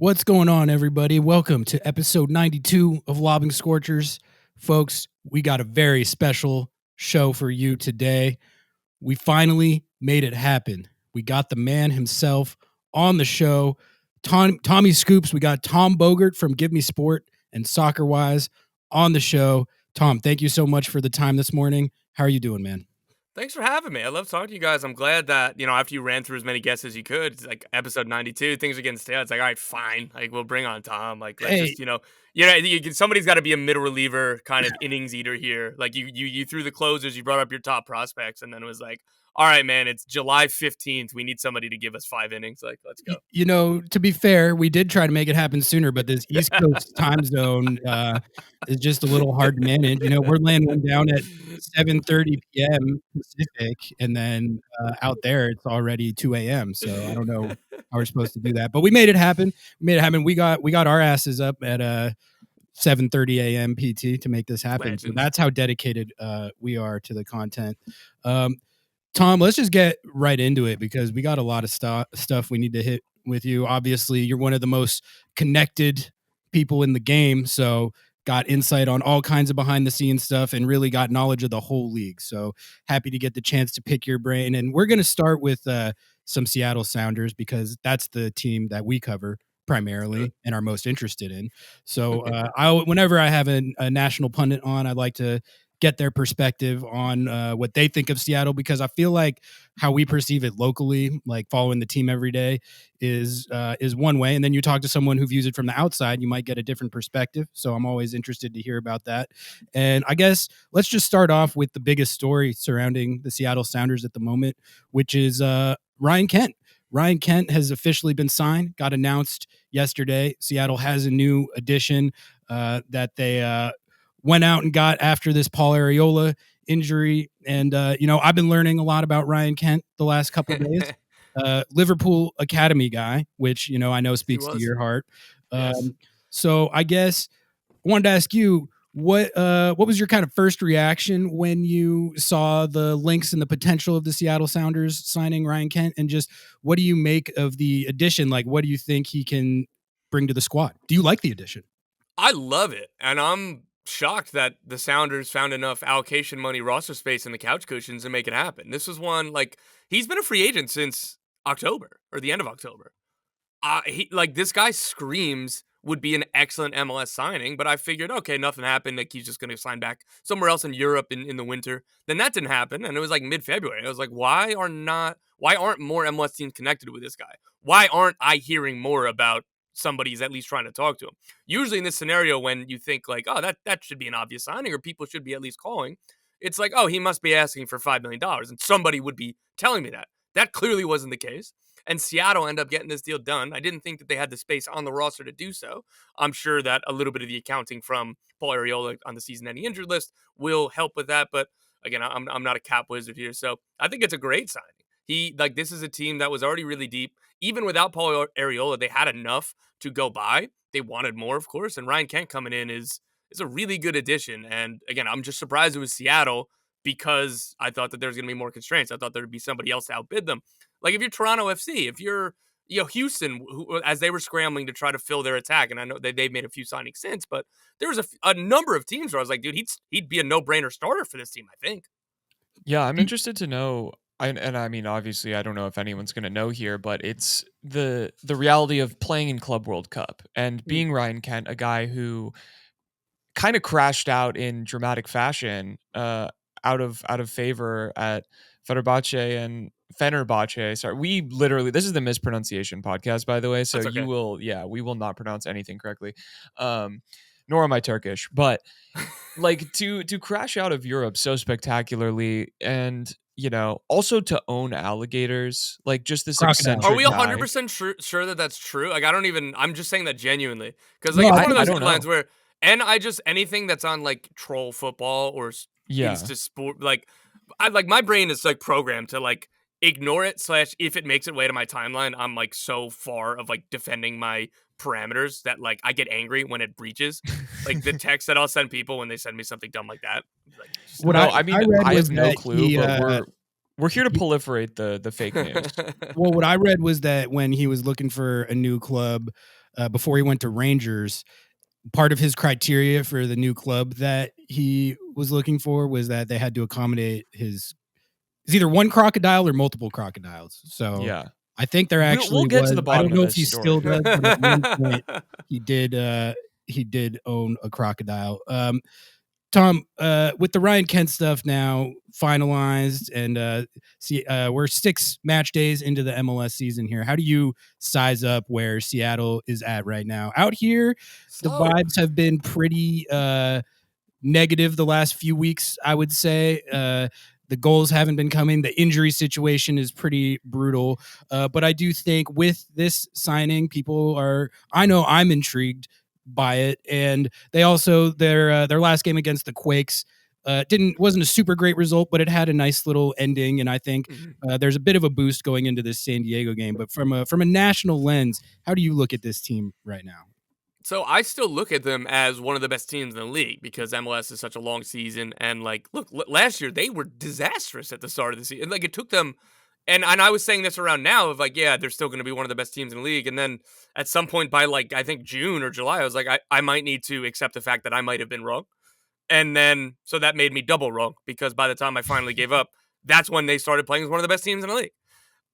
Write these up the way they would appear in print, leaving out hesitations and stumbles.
What's going on, everybody? Welcome to episode 92 of Lobbing Scorchers. Folks, we got a very special show for you today. We finally made it happen. We got the man himself on the show. Tommy Scoops, we got Tom Bogert from GiveMeSport and Soccerwise on the show. Tom, thank you so much for the time this morning. How are you doing, man? Thanks for having me. I love talking to you guys. I'm glad that, after you ran through as many guests as you could, it's like episode 92, things are getting stale. It's like, all right, fine. Like, we'll bring on Tom. Like, let's Hey, just, somebody's got to be a middle reliever kind of innings eater here. Like, you threw the closers, you brought up your top prospects, and then it was like, all right, man, it's July 15th. We need somebody to give us 5 innings. Like, let's go. to be fair, we did try to make it happen sooner, but this East Coast time zone is just a little hard to manage. We're laying one down at 7:30 p.m. Pacific, and then out there it's already 2 a.m. So I don't know how we're supposed to do that, but we made it happen. We got our asses up at 7:30 a.m. PT to make this happen. So that's how dedicated we are to the content. Tom, let's just get right into it because we got a lot of stuff we need to hit with you. Obviously, you're one of the most connected people in the game, so got insight on all kinds of behind the scenes stuff and really got knowledge of the whole league. So happy to get the chance to pick your brain. And we're going to start with some Seattle Sounders because that's the team that we cover primarily and are most interested in. So whenever I have a national pundit on, I'd like to get their perspective on what they think of Seattle, because I feel like how we perceive it locally, like following the team every day, is one way, and then you talk to someone who views it from the outside, you might get a different perspective. So I'm always interested to hear about that. And I guess let's just start off with the biggest story surrounding the Seattle Sounders at the moment, which is Ryan Kent. Ryan Kent has officially been signed, got announced yesterday. Seattle has a new addition that they went out and got after this Paul Arriola injury. And, I've been learning a lot about Ryan Kent the last couple of days. Liverpool Academy guy, which, I know speaks to your heart. Yes. So I guess I wanted to ask you, what was your kind of first reaction when you saw the links and the potential of the Seattle Sounders signing Ryan Kent? And just what do you make of the addition? Like, what do you think he can bring to the squad? Do you like the addition? I love it. And I'm shocked that the Sounders found enough allocation money, roster space in the couch cushions to make it happen. This was one, like, he's been a free agent since October or the end of October. This guy screams would be an excellent MLS signing, but I figured, okay, nothing happened. Like, he's just going to sign back somewhere else in Europe in the winter. Then that didn't happen, and it was like mid-February. I was like, why aren't more MLS teams connected with this guy? Why aren't I hearing more about somebody's at least trying to talk to him? Usually in this scenario, when you think like, oh, that should be an obvious signing, or people should be at least calling, it's like, oh, he must be asking for $5 million, and somebody would be telling me that. That clearly wasn't the case. And Seattle ended up getting this deal done. I didn't think that they had the space on the roster to do so. I'm sure that a little bit of the accounting from Paul Arriola on the season-ending injured list will help with that. But again, I'm not a cap wizard here, so I think it's a great signing. This is a team that was already really deep. Even without Paul Arriola, they had enough to go by. They wanted more, of course, and Ryan Kent coming in is a really good addition. And again, I'm just surprised it was Seattle, because I thought that there's going to be more constraints. I thought there would be somebody else to outbid them. Like if you're Toronto FC, if you're Houston, who, as they were scrambling to try to fill their attack, and I know they've made a few signings since, but there was a number of teams where I was like, dude, he'd be a no-brainer starter for this team, I think. Yeah, I'm interested to know. And I mean, obviously, I don't know if anyone's going to know here, but it's the reality of playing in Club World Cup and being Ryan Kent, a guy who kind of crashed out in dramatic fashion, out of favor at Fenerbahce. Sorry, this is the mispronunciation podcast, by the way. So okay. we will not pronounce anything correctly. Nor am I Turkish, but like to crash out of Europe so spectacularly, and also to own alligators, like just this eccentric Are we 100% sure that that's true? Like, I'm just saying that genuinely, because like it's one of those headlines where, and anything that's on like troll football or Insta sport, like my brain is like programmed to like ignore it, / if it makes its way to my timeline, I'm like so far of like defending my parameters that like I get angry when it breaches. Like the text that I'll send people when they send me something dumb like that. Like, I have no clue, but we're here to proliferate the fake news. Well, what I read was that when he was looking for a new club, before he went to Rangers. Part of his criteria for the new club that he was looking for was that they had to accommodate his it's either one crocodile or multiple crocodiles. So Yeah. I think there We'll actually get to was. the I bottom don't of know if this he still story. does, but at one point he did own a crocodile. Tom, with the Ryan Kent stuff now finalized, and we're 6 match days into the MLS season here. How do you size up where Seattle is at right now? Out here, the Slow. vibes have been pretty negative the last few weeks, I would say. The goals haven't been coming. The injury situation is pretty brutal. But I do think with this signing, I know I'm intrigued by it. And they also, their last game against the Quakes, wasn't a super great result, but it had a nice little ending. And I think Mhm. there's a bit of a boost going into this San Diego game. But from a national lens, how do you look at this team right now? So I still look at them as one of the best teams in the league because MLS is such a long season. And like, look, last year they were disastrous at the start of the season. Like it took them, and I was saying this around now of like, yeah, they're still going to be one of the best teams in the league. And then at some point by like I think June or July, I was like, I might need to accept the fact that I might have been wrong. And then so that made me double wrong because by the time I finally gave up, that's when they started playing as one of the best teams in the league.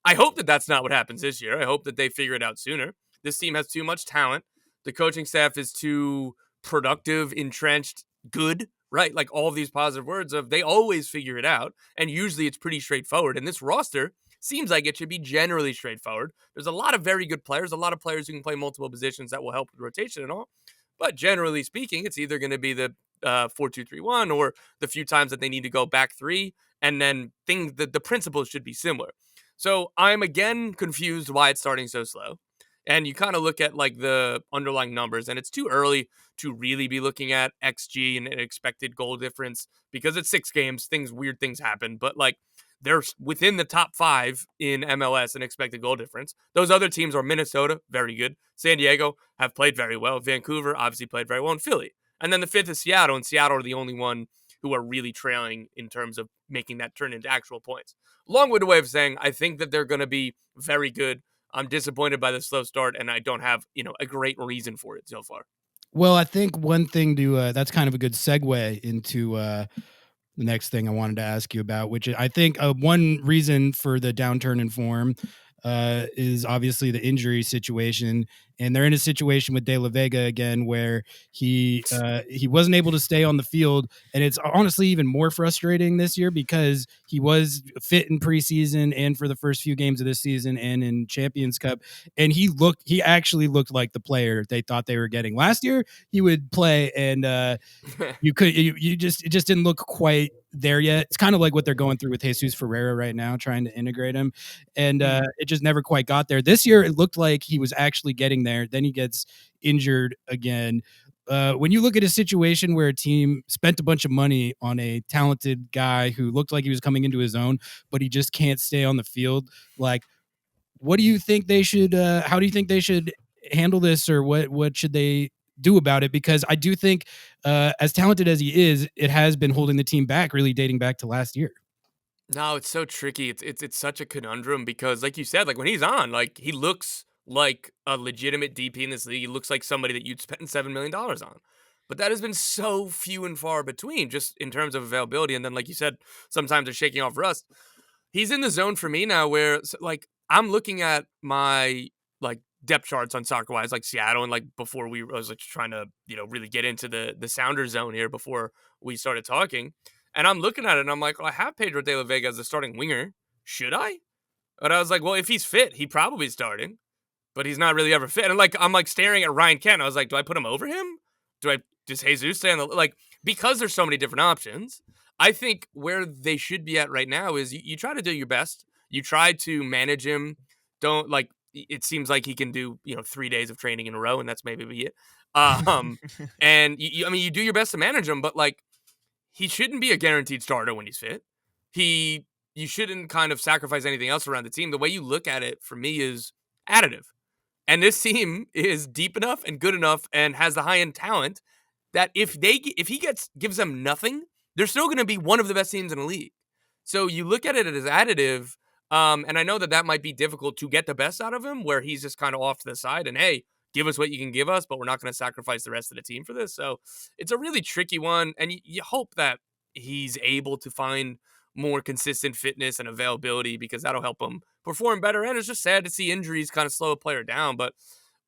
I hope that that's not what happens this year. I hope that they figure it out sooner. This team has too much talent. The coaching staff is too productive, entrenched, good, right? Like all of these positive words of they always figure it out. And usually it's pretty straightforward. And this roster seems like it should be generally straightforward. There's a lot of very good players, a lot of players who can play multiple positions that will help with rotation and all. But generally speaking, it's either going to be the 4-2-3-1 or the few times that they need to go back three. And then the principles should be similar. So I'm again confused why it's starting so slow. And you kind of look at like the underlying numbers, and it's too early to really be looking at XG and an expected goal difference because it's 6 games. Weird things happen, but like they're within the top 5 in MLS in expected goal difference. Those other teams are Minnesota, very good. San Diego have played very well. Vancouver obviously played very well, and Philly. And then the 5th is Seattle, and Seattle are the only one who are really trailing in terms of making that turn into actual points. Long-winded way of saying I think that they're going to be very good. I'm disappointed by the slow start, and I don't have a great reason for it so far. Well, I think one thing that's kind of a good segue into the next thing I wanted to ask you about, which I think one reason for the downturn in form is obviously the injury situation, and they're in a situation with De La Vega again where he wasn't able to stay on the field, and it's honestly even more frustrating this year because he was fit in preseason and for the first few games of this season and in Champions Cup, and he actually looked like the player they thought they were getting last year. He would play and it just didn't look quite there yet. It's kind of like what they're going through with Jesus Ferreira right now, trying to integrate him, and it just never quite got there. This year, it looked like he was actually getting there. Then he gets injured again. When you look at a situation where a team spent a bunch of money on a talented guy who looked like he was coming into his own, but he just can't stay on the field, like, what do you think they should? How do you think they should handle this, or what should they do about it? Because I do think, as talented as he is, it has been holding the team back, really dating back to last year. No, it's so tricky. It's such a conundrum because, like you said, like when he's on, like he looks like a legitimate DP in this league. He looks like somebody that you'd spend $7 million on. But that has been so few and far between, just in terms of availability. And then, like you said, sometimes they're shaking off rust. He's in the zone for me now, where like I'm looking at my like depth charts on Soccerwise, like Seattle, and like before I was like trying to really get into the sounder zone here before we started talking. And I'm looking at it and I'm like, well, I have Pedro De La Vega as the starting winger. Should I? But I was like, well, if he's fit, he probably is starting. But he's not really ever fit. And like I'm like staring at Ryan Kent. I was like, do I put him over him? Does Jesus stay on the like because there's so many different options? I think where they should be at right now is you try to do your best. You try to manage him. Don't like it seems like he can do 3 days of training in a row, and that's maybe it. And I mean you do your best to manage him, but like he shouldn't be a guaranteed starter when he's fit. You shouldn't kind of sacrifice anything else around the team. The way you look at it for me is additive. And this team is deep enough and good enough and has the high end talent that if he gives them nothing, they're still going to be one of the best teams in the league. So you look at it as additive, and I know that might be difficult to get the best out of him, where he's just kind of off to the side. And hey, give us what you can give us, but we're not going to sacrifice the rest of the team for this. So it's a really tricky one. And you hope that he's able to find more consistent fitness and availability because that'll help him perform better. And it's just sad to see injuries kind of slow a player down. But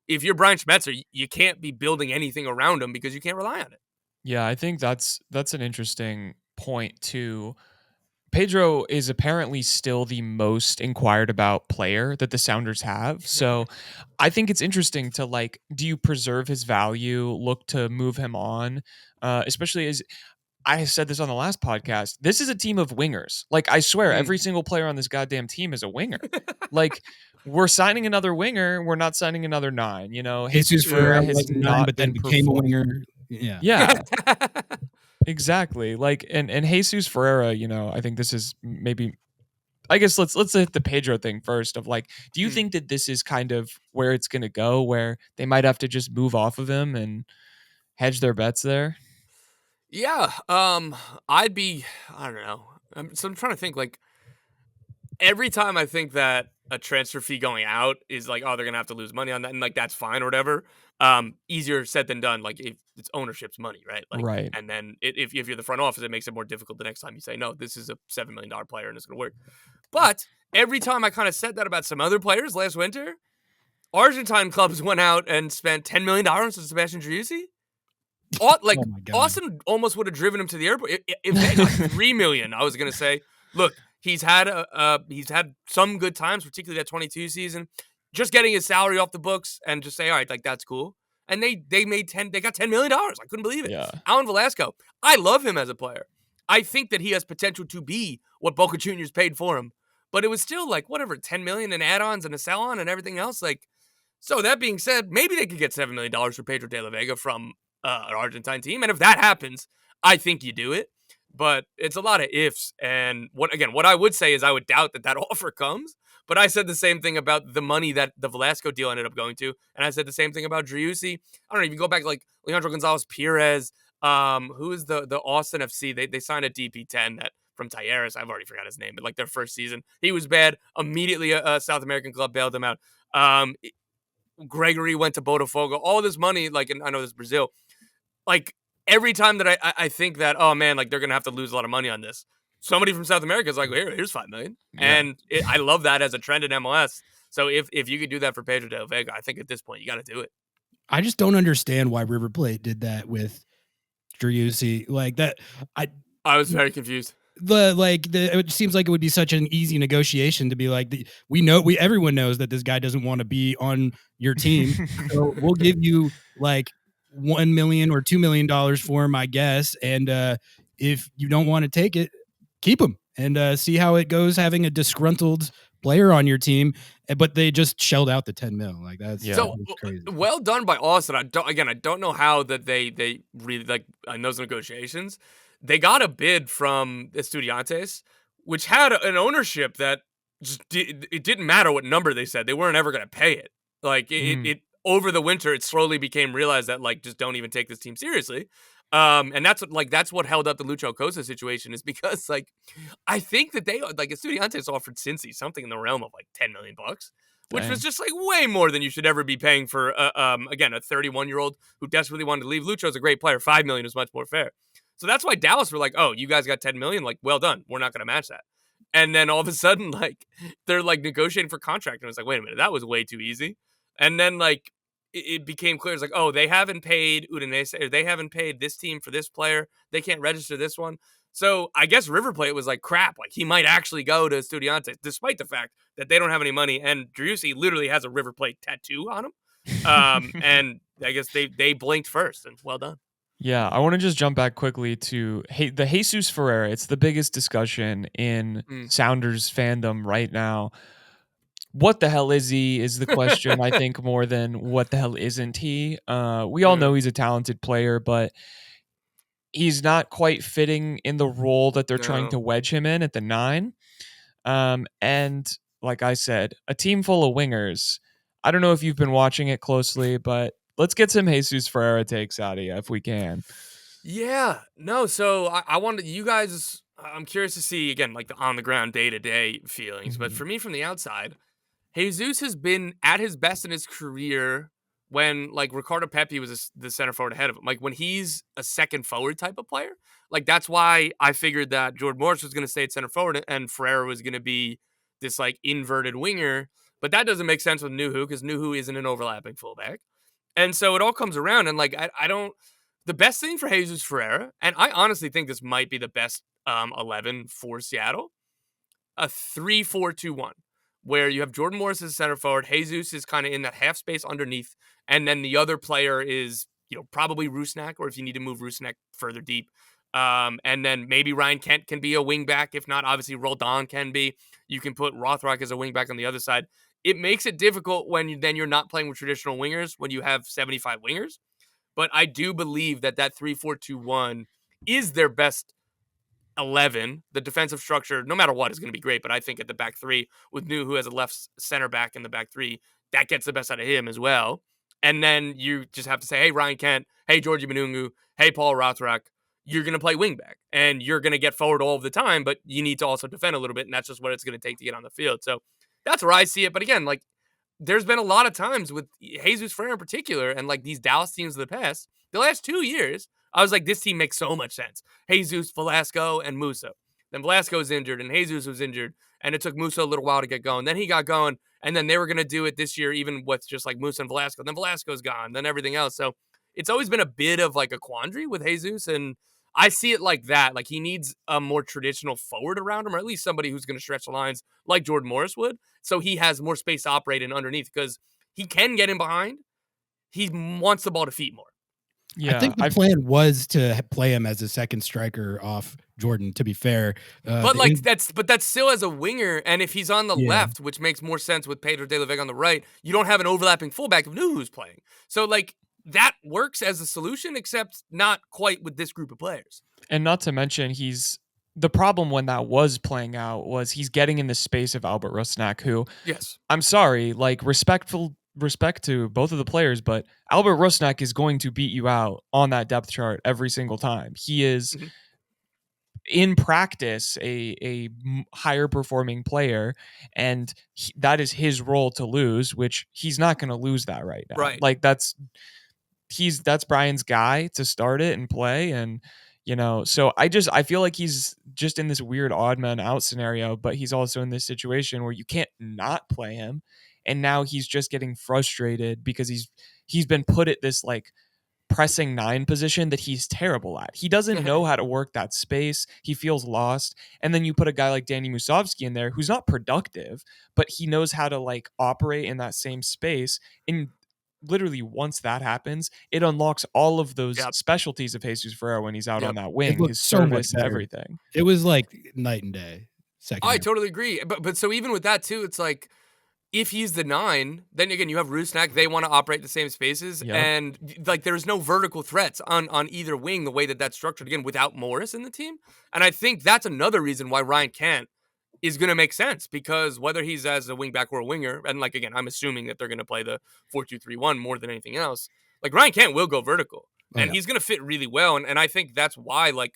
if you're Brian Schmetzer, you can't be building anything around him because you can't rely on it. Yeah, I think that's an interesting point too. Pedro is apparently still the most inquired about player that the Sounders have. So I think it's interesting to like, do you preserve his value, look to move him on? Especially as I said this on the last podcast, this is a team of wingers. Like, I swear, every single player on this goddamn team is a winger. Like, we're signing another winger, we're not signing another 9. You know, Jesus Ferreira has was a 9, not but then been became a performing. winger. Yeah. Yeah. Exactly. Like, and Jesus Ferreira, you know, I think this is maybe, I guess let's hit the Pedro thing first of like, do you think that this is kind of where it's going to go, where they might have to just move off of him and hedge their bets there? Yeah. I'd be, I don't know. So I'm trying to think like every time I think that a transfer fee going out is like, oh, they're going to have to lose money on that. And like, that's fine or whatever. Easier said than done. Like if it's ownership's money, right? Like, Right. and then if you're the front office, it makes it more difficult the next time you say, no, this is a $7 million player and it's going to work. But every time I kind of said that about some other players last winter, Argentine clubs went out and spent $10 million on Sebastian Driussi. Like Oh my God. Austin almost would have driven him to the airport. If they got $3 million, I was going to say, look, he's had some good times, particularly that 22 season. Just getting his salary off the books and just say, all right, like that's cool. And they got $10 million. I couldn't believe it. Yeah. Alan Velasco, I love him as a player. I think that he has potential to be what Boca Juniors paid for him. But it was still like whatever, $10 million in add-ons and a sell-on and everything else. Like, so that being said, maybe they could get $7 million for Pedro de la Vega from an Argentine team. And if that happens, I think you do it. But it's a lot of ifs. And what I would say is I would doubt that offer comes. But I said the same thing about the money that the Velasco deal ended up going to. And I said the same thing about Driussi. I don't know, if you go back like Leandro Gonzalez Perez, who is the Austin FC? They signed a DP10 that from Talleres. I've already forgot his name, but like their first season, he was bad. Immediately a South American club bailed him out. Gregory went to Botafogo. All this money, like, and I know this is Brazil. Like, every time that I think that, oh man, like they're going to have to lose a lot of money on this, somebody from South America is like, here's $5 million. Yeah. And I love that as a trend in MLS. So if you could do that for Pedro de la Vega, I think at this point you got to do it. I just don't understand why River Plate did that with Driussi. Like that, I was very confused. It seems like it would be such an easy negotiation to be like, everyone knows that this guy doesn't want to be on your team, so we'll give you like $1 million or $2 million for him, I guess. And if you don't want to take it, keep him and see how it goes having a disgruntled player on your team. But they just shelled out the 10 mil. Like that's crazy. Well done by Austin. I don't know how that they really like in those negotiations. They got a bid from Estudiantes, which had an ownership that just it didn't matter what number they said. They weren't ever going to pay it. Like it over the winter, it slowly became realized that like just don't even take this team seriously. And that's what held up the Lucho Cosa situation is because like I think that they like Estudiantes offered Cincy something in the realm of like $10 million, which was just like way more than you should ever be paying for again a 31-year-old who desperately wanted to leave. Lucho's a great player. $5 million is much more fair. So that's why Dallas were like, oh, you guys got $10 million, like well done. We're not going to match that. And then all of a sudden, like they're like negotiating for contract, and it's like, wait a minute, that was way too easy. And then like it became clear, it's like, oh, they haven't paid Udinese, or they haven't paid this team for this player. They can't register this one. So I guess River Plate was like, crap, like he might actually go to Estudiantes, despite the fact that they don't have any money. And Driussi literally has a River Plate tattoo on him. And I guess they blinked first, and well done. Yeah, I want to just jump back quickly to the Jesus Ferreira. It's the biggest discussion in Sounders fandom right now. What the hell is he is the question, I think, more than what the hell isn't he. We all know he's a talented player, but he's not quite fitting in the role that they're trying to wedge him in at the 9. And like I said, a team full of wingers. I don't know if you've been watching it closely, but let's get some Jesus Ferreira takes out of you if we can. Yeah, no. So I wanted you guys. I'm curious to see again, like the on the ground, day to day feelings. But for me, from the outside, Jesus has been at his best in his career when like Ricardo Pepi was the center forward ahead of him. Like when he's a second forward type of player, like that's why I figured that Jordan Morris was going to stay at center forward and Ferreira was going to be this like inverted winger. But that doesn't make sense with Nuhu because Nuhu isn't an overlapping fullback. And so it all comes around. And like, I don't, the best thing for Jesus Ferreira, and I honestly think this might be the best 11 for Seattle, a 3-4-2-1, where you have Jordan Morris as center forward. Jesus is kind of in that half space underneath. And then the other player is, probably Rusnak, or if you need to move Rusnak further deep. And then maybe Ryan Kent can be a wing back. If not, obviously Roldan can be. You can put Rothrock as a wing back on the other side. It makes it difficult when you're not playing with traditional wingers when you have 75 wingers. But I do believe that 3-4-2-1 is their best 11. The defensive structure, no matter what, is going to be great. But I think at the back three, with New, who has a left center back in the back three, that gets the best out of him as well. And then you just have to say, hey, Ryan Kent, hey, Georgie Manungu, hey, Paul Rothrock, you're going to play wingback. And you're going to get forward all of the time, but you need to also defend a little bit. And that's just what it's going to take to get on the field. So that's where I see it. But again, like, there's been a lot of times with Jesus Ferreira in particular and like these Dallas teams of the past, the last 2 years, I was like, this team makes so much sense. Jesus, Velasco, and Musa. Then Velasco's injured and Jesus was injured. And it took Musa a little while to get going. Then he got going. And then they were going to do it this year, even with just like Musa and Velasco. Then Velasco's gone. Then everything else. So it's always been a bit of like a quandary with Jesus. And I see it like that. Like he needs a more traditional forward around him, or at least somebody who's going to stretch the lines like Jordan Morris would. So he has more space to operate in underneath because he can get in behind. He wants the ball to feet more. Yeah, I think the plan was to play him as a second striker off Jordan, to be fair. But that's still as a winger, and if he's on the left, which makes more sense with Pedro De La Vega on the right, you don't have an overlapping fullback of Nuhu's playing. So like that works as a solution, except not quite with this group of players. And not to mention, the problem when that was playing out was he's getting in the space of Albert Rusnak, who, yes, I'm sorry, like respect to both of the players, but Albert Rusnak is going to beat you out on that depth chart every single time. He is in practice a higher performing player, and that is his role to lose, which he's not going to lose that right now. Right. Like that's Brian's guy to start it and play. And so I feel like he's just in this weird odd man out scenario, but he's also in this situation where you can't not play him. And now he's just getting frustrated because he's been put at this like pressing 9 position that he's terrible at. He doesn't know how to work that space. He feels lost. And then you put a guy like Danny Musovski in there who's not productive, but he knows how to like operate in that same space. And literally once that happens, it unlocks all of those specialties of Jesus Ferreira when he's out on that wing, his service, everything. It was like night and day. I totally agree. But so even with that too, it's like, if he's the 9, then again, you have Rusnak. They want to operate the same spaces. Yep. And like, there's no vertical threats on either wing the way that's structured, again, without Morris in the team. And I think that's another reason why Ryan Kent is going to make sense, because whether he's as a wing back or a winger, and like, again, I'm assuming that they're going to play the 4-2-3-1 more than anything else. Like Ryan Kent will go vertical and he's going to fit really well. And I think that's why, like,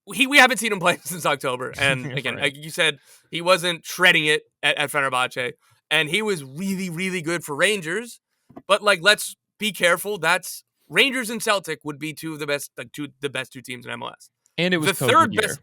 we haven't seen him play since October. And again, like you said, he wasn't shredding it at Fenerbahce, and he was really, really good for Rangers. But like, let's be careful. That's Rangers and Celtic would be two of the best, like the best 2 teams in MLS. And it was the third best.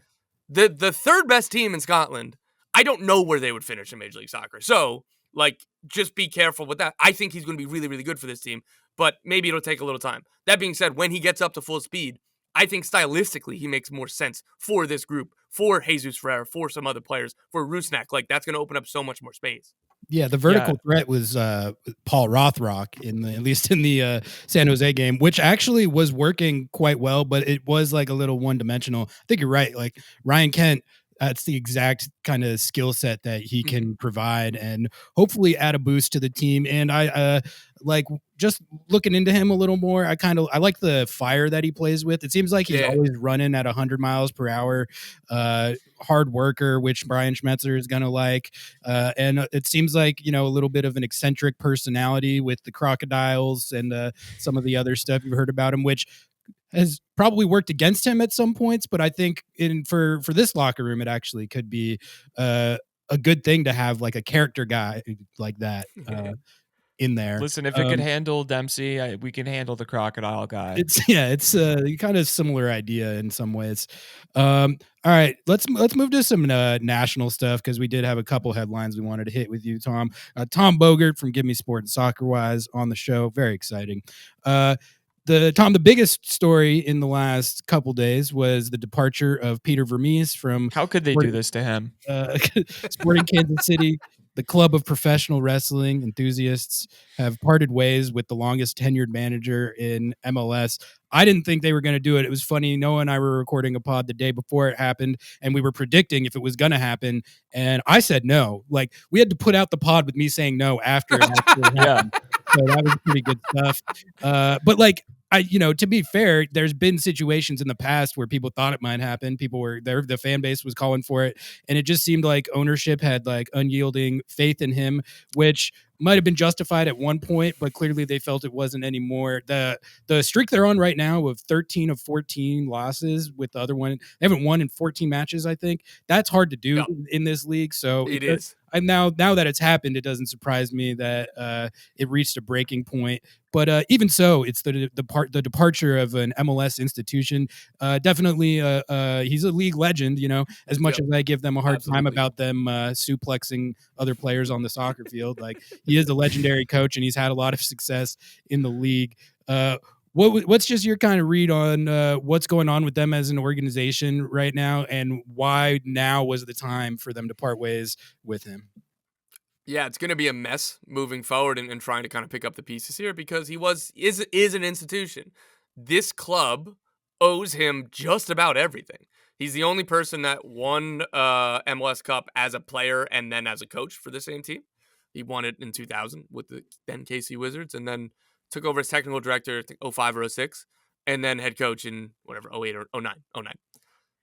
The third best team in Scotland. I don't know where they would finish in Major League Soccer. So like, just be careful with that. I think he's going to be really, really good for this team, but maybe it'll take a little time. That being said, when he gets up to full speed, I think stylistically he makes more sense for this group, for Jesus Ferreira, for some other players, for Rusnak. Like, that's going to open up so much more space. Yeah, the vertical threat was Paul Rothrock at least in the San Jose game, which actually was working quite well, but it was like a little one-dimensional. I think you're right. Like Ryan Kent, that's the exact kind of skill set that he can provide and hopefully add a boost to the team. And I like just looking into him a little more. I like the fire that he plays with. It seems like he's always running at 100 miles per hour, hard worker, which Brian Schmetzer is going to like. And it seems like, a little bit of an eccentric personality with the crocodiles and some of the other stuff you've heard about him, which has probably worked against him at some points, but I think for this locker room, it actually could be a good thing to have like a character guy like that. in there. Listen, if it could handle Dempsey, we can handle the crocodile guy. It's kind of similar idea in some ways. All right, let's move to some national stuff because we did have a couple headlines we wanted to hit with you, Tom. Tom Bogert from GiveMeSport and Soccerwise on the show. Very exciting. The biggest story in the last couple days was the departure of Peter Vermees from How could they do this to him? Sporting Kansas City. The club of professional wrestling enthusiasts have parted ways with the longest tenured manager in MLS. I didn't think they were going to do it. It was funny. Noah and I were recording a pod the day before it happened, and we were predicting if it was going to happen. And I said no. Like, we had to put out the pod with me saying no after it actually happened. So that was pretty good stuff. But like, to be fair, there's been situations in the past where people thought it might happen. People were there, the fan base was calling for it, and it just seemed like ownership had like unyielding faith in him, which might have been justified at one point, but clearly they felt it wasn't anymore. The streak they're on right now of 13 of 14 losses, with the other one, they haven't won in 14 matches, I think. That's hard to do in this league. So it is. And now that it's happened, it doesn't surprise me that it reached a breaking point. But even so, it's the departure of an MLS institution. Definitely, he's a league legend. As much as I give them a hard time about them suplexing other players on the soccer field, like, he is a legendary coach and he's had a lot of success in the league. What's just your kind of read on what's going on with them as an organization right now, and why now was the time for them to part ways with him? Yeah, it's going to be a mess moving forward and trying to kind of pick up the pieces here, because he is an institution. This club owes him just about everything. He's the only person that won MLS Cup as a player and then as a coach for the same team. He won it in 2000 with the then KC Wizards, and then took over as technical director, I think 05 or 06, and then head coach in whatever, 08 or 09.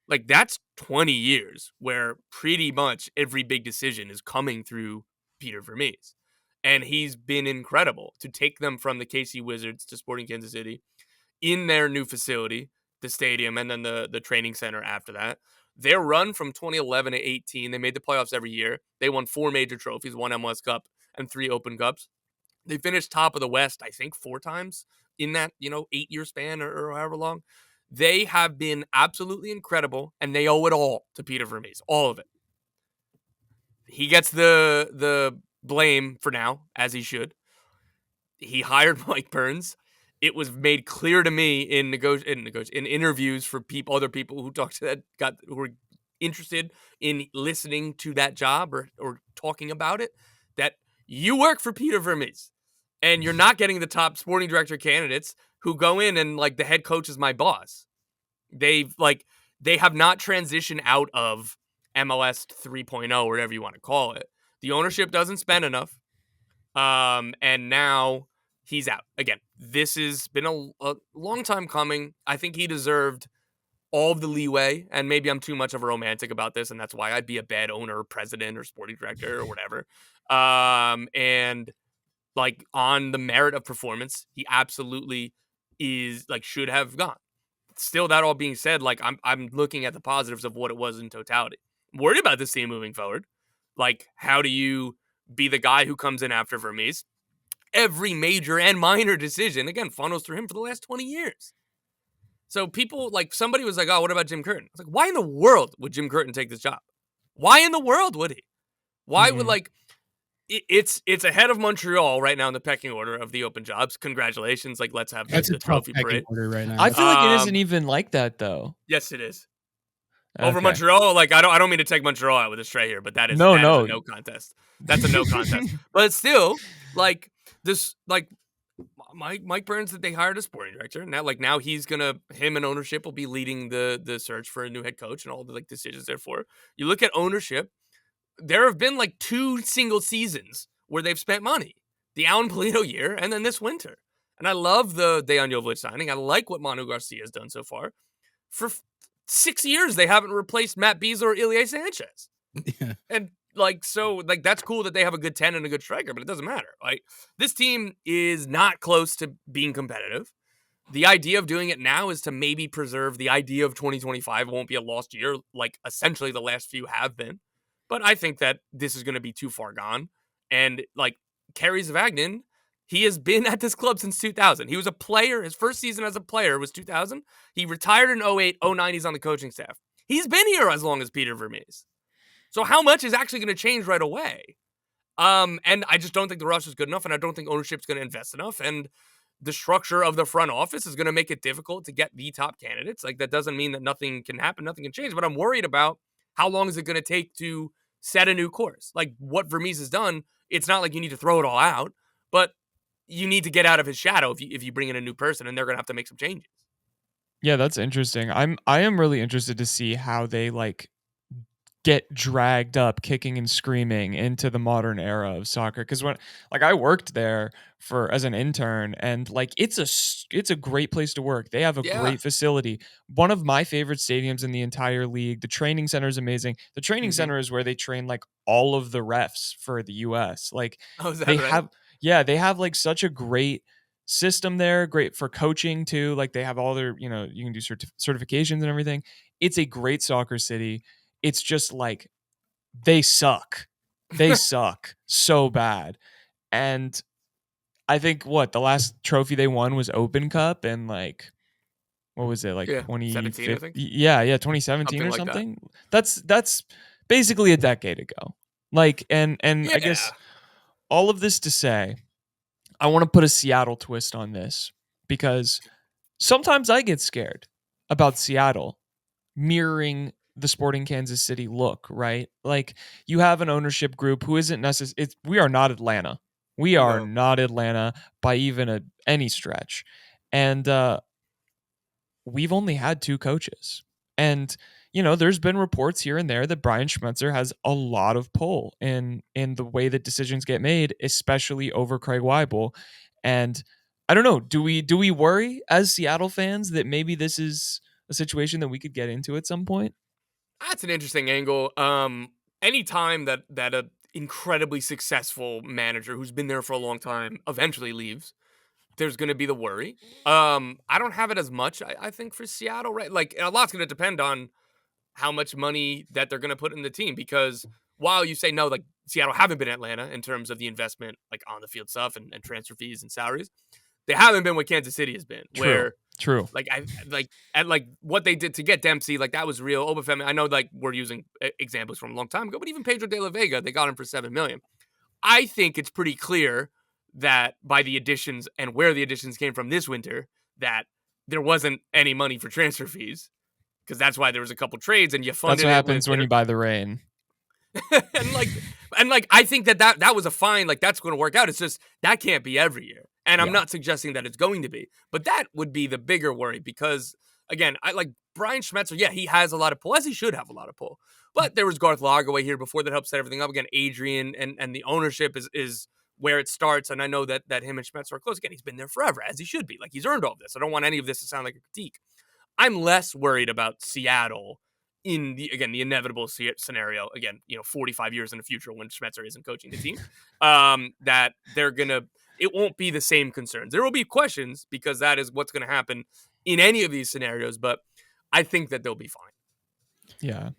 Like, that's 20 years where pretty much every big decision is coming through Peter Vermees. And he's been incredible to take them from the KC Wizards to Sporting Kansas City in their new facility, the stadium, and then the training center after that. Their run from 2011 to 18, they made the playoffs every year. They won 4 major trophies, 1 MLS Cup, and 3 Open Cups. They finished top of the West, I think, 4 times in that, 8-year span or however long. They have been absolutely incredible, and they owe it all to Peter Vermees, all of it. He gets the blame for now, as he should. He hired Mike Burns. It was made clear to me in interviews for other people who talked to who were interested in listening to that job or talking about it, that you work for Peter Vermees, and you're not getting the top sporting director candidates who go in and, like, the head coach is my boss. They have not transitioned out of MLS 3.0, or whatever you want to call it. The ownership doesn't spend enough. And now he's out. Again, this has been a long time coming. I think he deserved all of the leeway, and maybe I'm too much of a romantic about this, and that's why I'd be a bad owner, president, or sporting director, or whatever. And, like, on the merit of performance, he absolutely should have gone. Still, that all being said, like, I'm looking at the positives of what it was in totality. I'm worried about this team moving forward. Like, how do you be the guy who comes in after Vermees? Every major and minor decision, again, funnels through him for the last 20 years. So people, like, somebody was like, oh, what about Jim Curtin? I was like, why in the world would Jim Curtin take this job? Why in the world would he? Why would, like, it's ahead of Montreal right now in the pecking order of the open jobs. Congratulations. Like, let's have the trophy parade right now. I feel like it isn't even like that, though. Yes, it is. Over Montreal, like, I don't mean to take Montreal out with a stray here, but that is a no contest. That's a no contest. But still, like, this, like, Mike Burns, that they hired as sporting director. Now him and ownership will be leading the search for a new head coach and all the, like, decisions therefore. You look at ownership, there have been, like, 2 single seasons where they've spent money. The Alan Polito year and then this winter. And I love the Dejan Jovic signing. I like what Manu Garcia has done so far. For 6 years, they haven't replaced Matt Beasley or Ilya Sanchez. Yeah. And, like, so, like, that's cool that they have a good 10 and a good striker, but it doesn't matter. Like, this team is not close to being competitive. The idea of doing it now is to maybe preserve the idea of 2025 won't be a lost year, like essentially the last few have been. But I think that this is going to be too far gone. And, like, Kerry Zvagnin He has been at this club since 2000. He was a player. His first season as a player was 2000. He retired in 08, 09. He's on the coaching staff. He's been here as long as Peter Vermees. So how much is actually going to change right away? And I just don't think the roster is good enough, and I don't think ownership's going to invest enough. And the structure of the front office is going to make it difficult to get the top candidates. Like, that doesn't mean that nothing can happen, nothing can change. But I'm worried about how long is it going to take to set a new course. Like what Vermees has done, it's not like you need to throw it all out, but you need to get out of his shadow if you bring in a new person, and they're going to have to make some changes. Yeah, that's interesting. I am really interested to see how they like get dragged up kicking and screaming into the modern era of soccer, because when like I worked there for as an intern, and like it's a great place to work. They have a Yeah. great facility, one of my favorite stadiums in the entire league. The training center is amazing. The training center is where they train like all of the refs for the US. Like Oh, is that they right? have they have like such a great system there, great for coaching too. Like they have all their, you can do certifications and everything. It's a great soccer city. It's just like they suck. They suck so bad. And I think the last trophy they won was Open Cup, and like what was it, like 2017, I think. Yeah, 2017 or like something. That's basically a decade ago. Like and I guess all of this to say, I want to put a Seattle twist on this, because sometimes I get scared about Seattle mirroring the Sporting Kansas City look, right? Like you have an ownership group who isn't necessarily, we are not Atlanta. We are not Atlanta by even any stretch. And we've only had 2 coaches. And there's been reports here and there that Brian Schmetzer has a lot of pull in the way that decisions get made, especially over Craig Weibel. And I don't know, do we worry as Seattle fans that maybe this is a situation that we could get into at some point? That's an interesting angle. Anytime that a incredibly successful manager who's been there for a long time eventually leaves, there's going to be the worry. I don't have it as much, I think, for Seattle, right? Like, a lot's going to depend on how much money that they're going to put in the team, because while you say no, like Seattle haven't been Atlanta in terms of the investment, like on the field stuff and transfer fees and salaries, they haven't been what Kansas City has been. True. Like like what they did to get Dempsey, like that was real. Obafemi, I know like we're using examples from a long time ago, but even Pedro de la Vega, they got him for $7 million. I think it's pretty clear that by the additions and where the additions came from this winter, that there wasn't any money for transfer fees, because that's why there was a couple trades and you funded. That's what happens when you buy the rain. and I think that was a fine, like that's going to work out. It's just that can't be every year. And I'm not suggesting that it's going to be, but that would be the bigger worry, because again, I like Brian Schmetzer. Yeah, he has a lot of pull, as he should have a lot of pull. But there was Garth Lagerwey here before that helped set everything up. Again, Adrian and the ownership is where it starts. And I know that him and Schmetzer are close. Again, he's been there forever, as he should be. Like, he's earned all of this. I don't want any of this to sound like a critique. I'm less worried about Seattle in the inevitable scenario, 45 years in the future when Schmetzer isn't coaching the team, that it won't be the same concerns. There will be questions, because that is what's going to happen in any of these scenarios, but I think that they'll be fine. Yeah.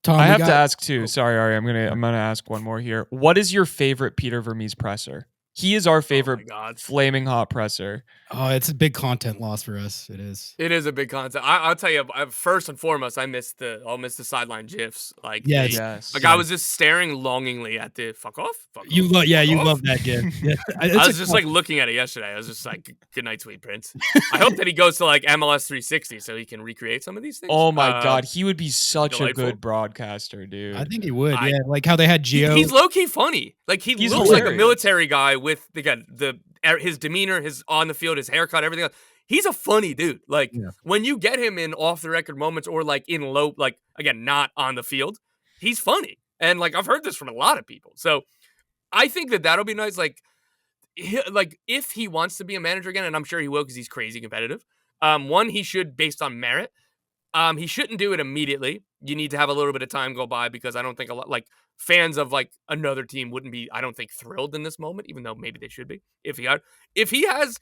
Tom, I have to ask too. Sorry, Ari, I'm gonna ask one more here. What is your favorite Peter Vermees presser? He is our favorite flaming hot presser. Oh, it's a big content loss for us. It is. It is a big content. I'll tell you, first and foremost, I'll miss the sideline gifs. Like, I was just staring longingly at the fuck off. You love that gif. Yeah. I was just like looking at it yesterday. I was just like, good night, sweet prince. I hope that he goes to like MLS 360 so he can recreate some of these things. Oh my God, he would be such a good broadcaster, dude. I think he would. Yeah, like how they had Gio. He's low key funny. Like he's looks hilarious. Like a military guy with his demeanor, his on the field, his haircut, everything else. He's a funny dude. Like when you get him in off the record moments or like in low, like again, not on the field, he's funny. And like I've heard this from a lot of people. So I think that'll be nice. Like if he wants to be a manager again, and I'm sure he will because he's crazy competitive. One, he should based on merit. He shouldn't do it immedately. You need to have a little bit of time go by, because I don't think a lot like fans of like another team wouldn't be, I don't think, thrilled in this moment, even though maybe they should be. If he has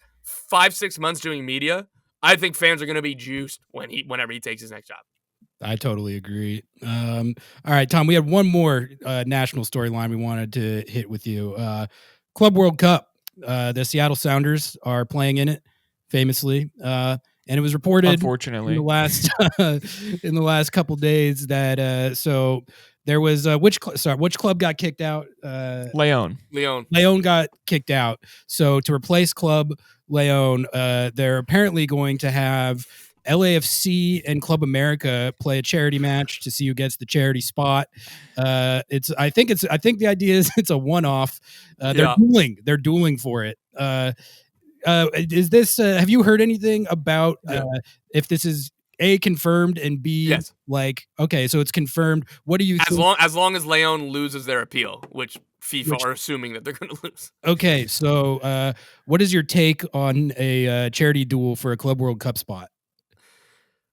5-6 months doing media, I think fans are going to be juiced whenever he takes his next job. I totally agree. All right, Tom, we had one more national storyline we wanted to hit with you. Club World Cup. The Seattle Sounders are playing in it, famously. And it was reported in Unfortunately, the last in the last couple days that so there was which club got kicked out? Leon. Leon got kicked out. So to replace Club Leon, they're apparently going to have LAFC and Club America play a charity match to see who gets the charity spot. I think the idea is it's a one-off. They're dueling for it. Is this? Have you heard anything about if this is A, confirmed, and B, yes, like, okay, so it's confirmed. What do you think? As long as Leon loses their appeal, which FIFA are assuming that they're going to lose. Okay, so what is your take on a charity duel for a Club World Cup spot?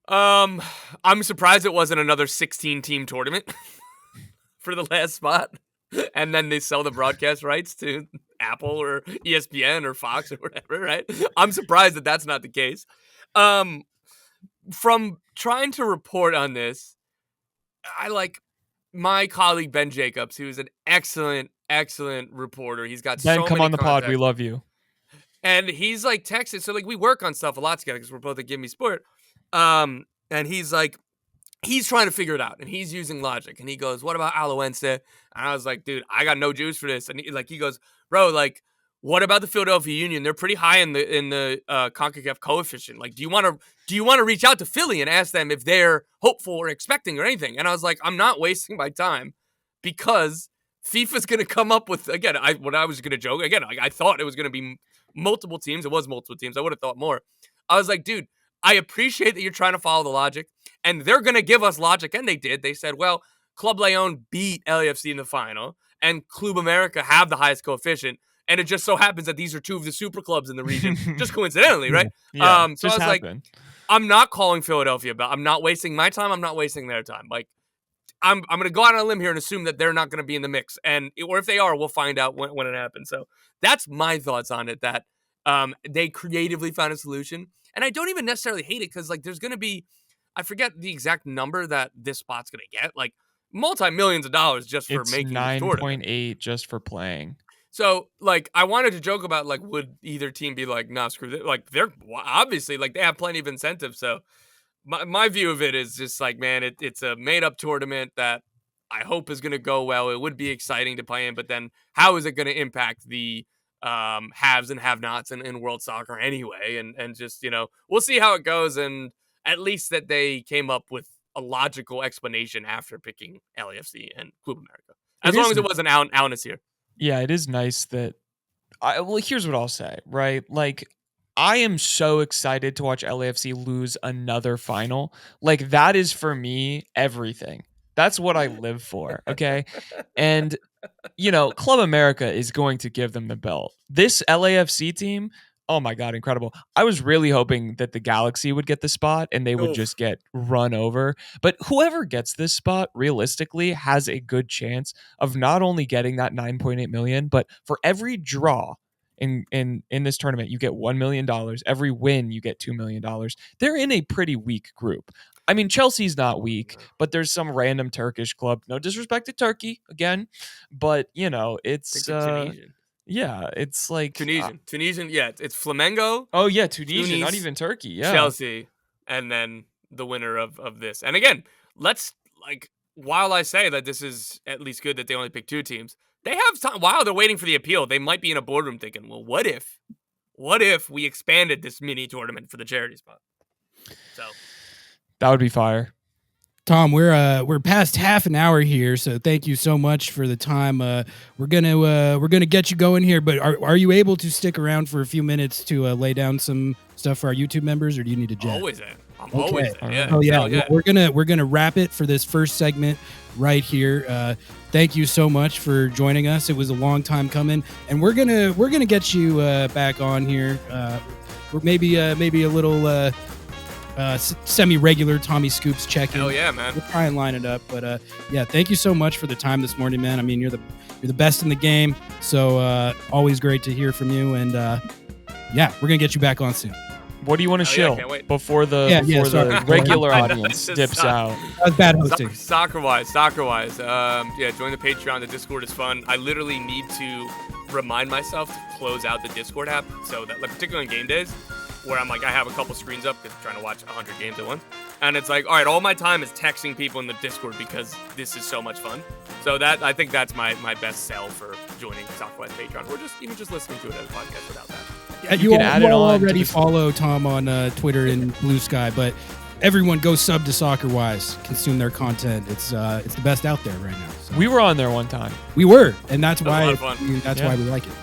I'm surprised it wasn't another 16-team tournament for the last spot, and then they sell the broadcast rights to Apple or ESPN or Fox or whatever, right? I'm surprised that that's not the case. From trying to report on this, I like my colleague Ben Jacobs, who is an excellent reporter. He's got Ben, so come many on the pod. We love you. And he's like texted, so like we work on stuff a lot together because we're both at GiveMeSport. And he's like, he's trying to figure it out, and he's using logic. And he goes, "What about Alajuelense?" And I was like, "Dude, I got no juice for this." And he goes, "Bro, like, what about the Philadelphia Union? They're pretty high in the CONCACAF coefficient. Like, do you want to reach out to Philly and ask them if they're hopeful or expecting or anything?" And I was like, "I'm not wasting my time because FIFA's going to come up with, again, what I was going to joke again. Like, I thought it was going to be multiple teams. It was multiple teams. I would have thought more. I was like, dude, I appreciate that you're trying to follow the logic, and they're going to give us logic, and they did. They said, well, Club Leon beat LAFC in the final, and Club America have the highest coefficient, and it just so happens that these are two of the super clubs in the region, just coincidentally, right? Yeah, so I was like, I'm not calling Philadelphia, but I'm not wasting my time. I'm not wasting their time. Like, I'm going to go out on a limb here and assume that they're not going to be in the mix, or if they are, we'll find out when it happens. So that's my thoughts on it, that they creatively found a solution. And I don't even necessarily hate it because, like, there's going to be, I forget the exact number that this spot's going to get, like, multi-millions of dollars just for making this tournament. 9.8 just for playing. So, like, I wanted to joke about, like, would either team be like, nah, screw this? Like, they're obviously, like, they have plenty of incentives. So my view of it is just like, man, it's a made-up tournament that I hope is going to go well. It would be exciting to play in, but then how is it going to impact the haves and have-nots in world soccer anyway? And just, we'll see how it goes. And at least that they came up with a logical explanation after picking LAFC and Club America. As long as it wasn't Aunis here. Yeah, it is nice that here's what I'll say, right? Like, I am so excited to watch LAFC lose another final. Like, that is for me everything. That's what I live for, okay? And Club America is going to give them the belt. This LAFC team, oh my God, incredible. I was really hoping that the Galaxy would get the spot and they would just get run over. But whoever gets this spot realistically has a good chance of not only getting that 9.8 million, but for every draw in this tournament, you get $1 million. Every win, you get $2 million. They're in a pretty weak group. I mean, Chelsea's not weak, but there's some random Turkish club. No disrespect to Turkey, again, but it's Tunisian. Yeah, it's like Tunisian. Yeah, it's Flamengo. Oh yeah, Tunisia, not even Turkey. Yeah, Chelsea, and then the winner of this. And again, while I say that this is at least good that they only picked two teams, they have time. While they're waiting for the appeal, they might be in a boardroom thinking, well, what if we expanded this mini tournament for the charity spot? So that would be fire. Tom, we're past half an hour here, so thank you so much for the time. We're gonna get you going here, but are you able to stick around for a few minutes to lay down some stuff for our YouTube members, or do you need to jet? Always there. I'm always there. Yeah. Oh yeah. We're gonna wrap it for this first segment right here. Thank you so much for joining us. It was a long time coming, and we're gonna get you back on here. Maybe a little. Semi-regular Tommy Scoops check-in. Oh yeah, man. We'll try and line it up, but yeah, thank you so much for the time this morning, man. I mean, you're the best in the game, so always great to hear from you. And yeah, we're gonna get you back on soon. What do you want to shill before the regular audience dips out? That was bad hosting. Soccerwise. Yeah, join the Patreon. The Discord is fun. I literally need to remind myself to close out the Discord app, so that, like, particularly on game days, where I'm like, I have a couple screens up because I'm trying to watch 100 games at once. And it's like, all right, all my time is texting people in the Discord because this is so much fun. So that, I think that's my best sell for joining Soccerwise Patreon, or just even just listening to it as a podcast without that. Yeah, you all already follow Tom on Twitter and Blue Sky, but everyone go sub to Soccerwise, consume their content. It's the best out there right now. So. We were on there one time. We were, and that's why why we like it.